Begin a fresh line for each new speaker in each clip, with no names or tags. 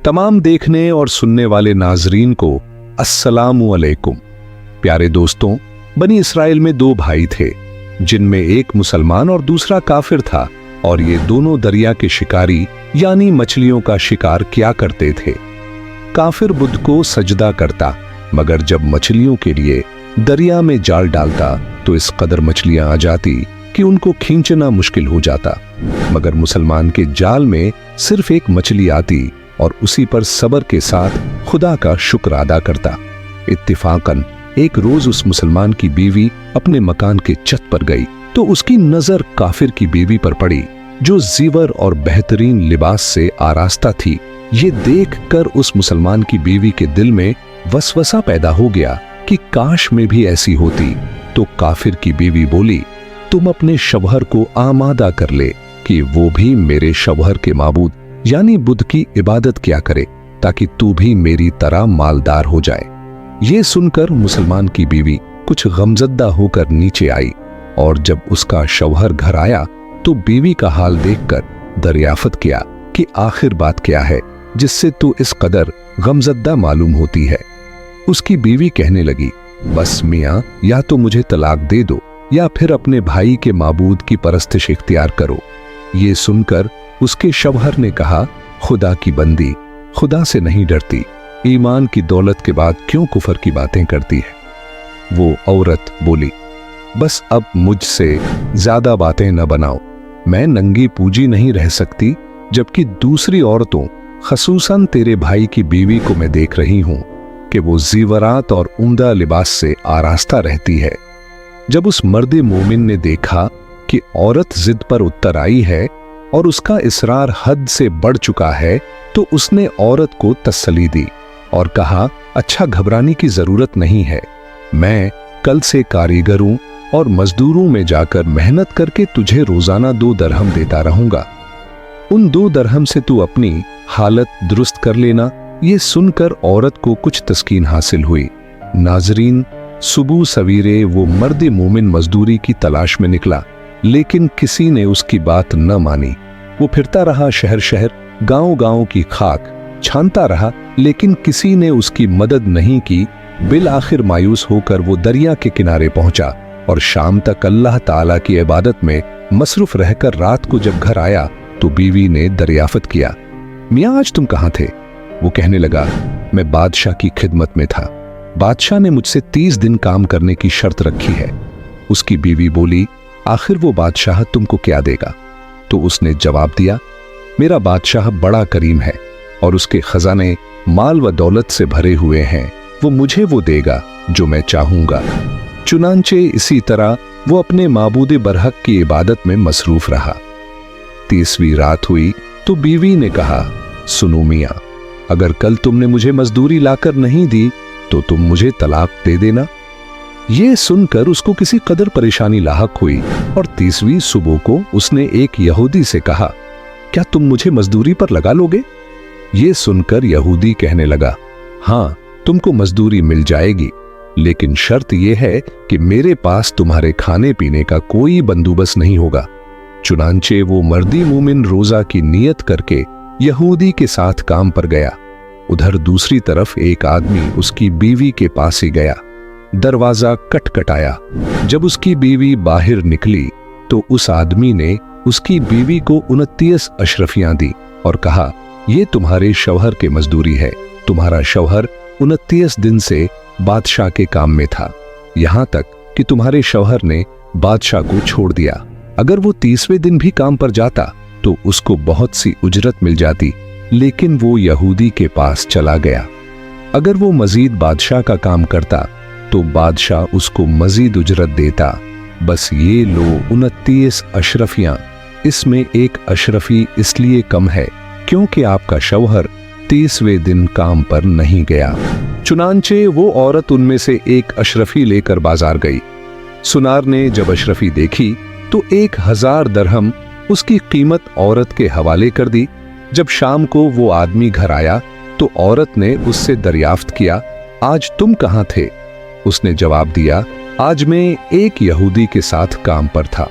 तमाम देखने और सुनने वाले नाजरीन को अस्सलामु अलैकुम। प्यारे दोस्तों, बनी इसराइल में दो भाई थे जिनमें एक मुसलमान और दूसरा काफिर था, और ये दोनों दरिया के शिकारी यानी मछलियों का शिकार किया करते थे। काफिर बुद्ध को सजदा करता, मगर जब मछलियों के लिए दरिया में जाल डालता तो इस कदर मछलियां आ जाती कि उनको खींचना मुश्किल हो जाता। मगर मुसलमान के जाल में सिर्फ एक मछली आती और उसी पर सब्र के साथ खुदा का शुक्र अदा करता। इत्तिफाकन एक रोज उस मुसलमान की बीवी अपने मकान के छत पर गई तो उसकी नजर काफिर की बीवी पर पड़ी, जो जीवर और बेहतरीन लिबास से आरास्ता थी। ये देखकर उस मुसलमान की बीवी के दिल में वसवसा पैदा हो गया कि काश में भी ऐसी होती। तो काफिर की बीवी बोली, तुम अपने शौहर को आमादा कर ले कि वो भी मेरे शौहर के माबूद यानी बुद्ध की इबादत किया करे, ताकि तू भी मेरी तरह मालदार हो जाए। ये सुनकर मुसलमान की बीवी कुछ गमजदा होकर नीचे आई, और जब उसका शौहर घर आया तो बीवी का हाल देखकर दरियाफत किया कि आखिर बात क्या है जिससे तू इस कदर गमजदा मालूम होती है। उसकी बीवी कहने लगी, बस मियाँ, या तो मुझे तलाक दे दो या फिर अपने भाई के माबूद की परस्तिश इख्तियार करो। ये सुनकर उसके शौहर ने कहा, खुदा की बंदी, खुदा से नहीं डरती, ईमान की दौलत के बाद क्यों कुफर की बातें करती है। वो औरत बोली, बस अब मुझसे ज्यादा बातें न बनाओ, मैं नंगी पूजी नहीं रह सकती, जबकि दूसरी औरतों खसूसन तेरे भाई की बीवी को मैं देख रही हूं कि वो जीवरात और उम्दा लिबास से आरास्ता रहती है। जब उस मर्दे मोमिन ने देखा कि औरत जिद पर उतर आई है और उसका इसरार हद से बढ़ चुका है, तो उसने औरत को तसल्ली दी और कहा, अच्छा, घबराने की जरूरत नहीं है, मैं कल से कारीगरों और मजदूरों में जाकर मेहनत करके तुझे रोजाना 2 दरहम देता रहूंगा। उन 2 दरहम से तू अपनी हालत दुरुस्त कर लेना। ये सुनकर औरत को कुछ तस्कीन हासिल हुई। नाजरीन, सुबह सवेरे वो मर्द मोमिन मजदूरी की तलाश में निकला, लेकिन किसी ने उसकी बात न मानी। वो फिरता रहा शहर शहर, गांव गांव की खाक छानता रहा, लेकिन किसी ने उसकी मदद नहीं की। बिल आखिर मायूस होकर वो दरिया के किनारे पहुंचा और शाम तक अल्लाह ताला की इबादत में मसरूफ रहकर रात को जब घर आया तो बीवी ने दरियाफत किया, मियाँ, आज तुम कहाँ थे? वो कहने लगा, मैं बादशाह की खिदमत में था, बादशाह ने मुझसे 30 दिन काम करने की शर्त रखी है। उसकी बीवी बोली, आखिर वो बादशाह तुमको क्या देगा? तो उसने जवाब दिया, मेरा बादशाह बड़ा करीम है और उसके खजाने माल व दौलत से भरे हुए हैं, वो मुझे वो देगा जो मैं चाहूंगा। चुनांचे इसी तरह वो अपने माबूद बरहक की इबादत में मसरूफ रहा। 30वीं रात हुई तो बीवी ने कहा, सुनो मियाँ, अगर कल तुमने मुझे मजदूरी लाकर नहीं दी तो तुम मुझे तलाक दे देना। ये सुनकर उसको किसी कदर परेशानी लाहक हुई, और 30वीं सुबह को उसने एक यहूदी से कहा, क्या तुम मुझे मजदूरी पर लगा लोगे? ये सुनकर यहूदी कहने लगा, हाँ, तुमको मजदूरी मिल जाएगी, लेकिन शर्त यह है कि मेरे पास तुम्हारे खाने पीने का कोई बंदोबस्त नहीं होगा। चुनांचे वो मर्दी मोमिन रोजा की नियत करके यहूदी के साथ काम पर गया। उधर दूसरी तरफ एक आदमी उसकी बीवी के पास ही गया। दरवाजा खटखटाया। जब उसकी बीवी बाहर निकली तो उस आदमी ने उसकी बीवी को 29 अशरफियां दी और कहा, ये तुम्हारे शौहर के मजदूरी है। तुम्हारा शौहर 29 दिन से बादशाह के काम में था, यहां तक कि तुम्हारे शौहर ने बादशाह को छोड़ दिया। अगर वो 30वें दिन भी काम पर जाता तो उसको बहुत सी उजरत मिल जाती, लेकिन वो यहूदी के पास चला गया। अगर वो मजीद बादशाह का काम करता तो बादशाह उसको मजीद उजरत देता। बस ये लो 29 अशरफियां, इसमें एक अशरफी इसलिए कम है क्योंकि आपका शौहर 30वें दिन काम पर नहीं गया। चुनांचे वो औरत उनमें से एक अशरफी लेकर बाजार गई। सुनार ने जब अशरफी देखी तो 1000 दरहम उसकी कीमत औरत के हवाले कर दी। जब शाम को वो आदमी घर आया तो औरत ने उससे दरियाफ्त किया, आज तुम कहाँ थे? उसने जवाब दिया, आज मैं एक यहूदी के साथ काम पर था।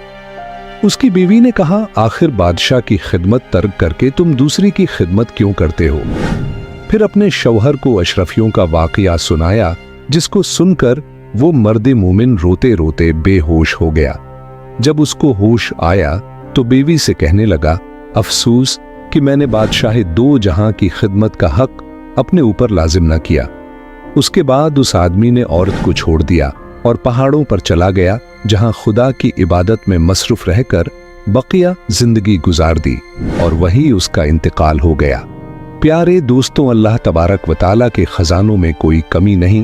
उसकी बीवी ने कहा, आखिर बादशाह की खिदमत तर्क करके तुम दूसरी की खिदमत क्यों करते हो? फिर अपने शौहर को अशरफियों का वाकया सुनाया, जिसको सुनकर वो मर्द मोमिन रोते रोते बेहोश हो गया। जब उसको होश आया तो बीवी से कहने लगा, अफसोस कि मैंने बादशाह दो जहां की खिदमत का हक अपने ऊपर लाजिम न किया। उसके बाद उस आदमी ने औरत को छोड़ दिया और पहाड़ों पर चला गया, जहां खुदा की इबादत में मसरूफ रहकर बकिया जिंदगी गुजार दी और वही उसका इंतकाल हो गया। प्यारे दोस्तों, अल्लाह तबारक व तआला के खजानों में कोई कमी नहीं।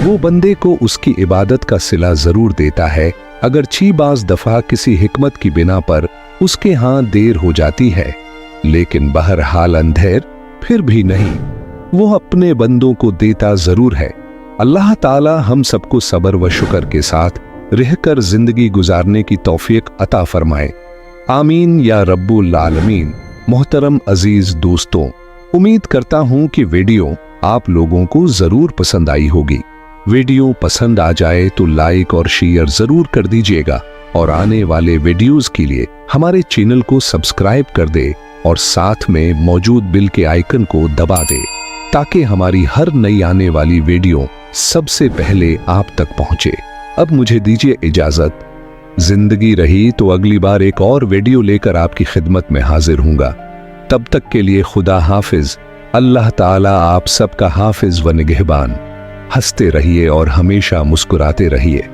वो बंदे को उसकी इबादत का सिला जरूर देता है, अगर बाज़ दफा किसी हिकमत की बिना पर उसके हाथ देर हो जाती है, लेकिन बहरहाल अंधेर फिर भी नहीं, वो अपने बंदों को देता जरूर है। अल्लाह ताला हम सबको सब्र व शुक्र के साथ रहकर जिंदगी गुजारने की तौफीक अता फरमाए। आमीन या रब्बुल आलमीन। मोहतरम अजीज दोस्तों, उम्मीद करता हूं कि वीडियो आप लोगों को जरूर पसंद आई होगी। वीडियो पसंद आ जाए तो लाइक और शेयर जरूर कर दीजिएगा और आने वाले वीडियोस के लिए हमारे चैनल को सब्सक्राइब कर दे और साथ में मौजूद बेल के आइकन को दबा दे, ताकि हमारी हर नई आने वाली वीडियो सबसे पहले आप तक पहुंचे। अब मुझे दीजिए इजाजत। जिंदगी रही तो अगली बार एक और वीडियो लेकर आपकी खिदमत में हाजिर हूंगा। तब तक के लिए खुदा हाफिज। अल्लाह ताला आप सबका हाफिज व निगहबान। हंसते रहिए और हमेशा मुस्कुराते रहिए।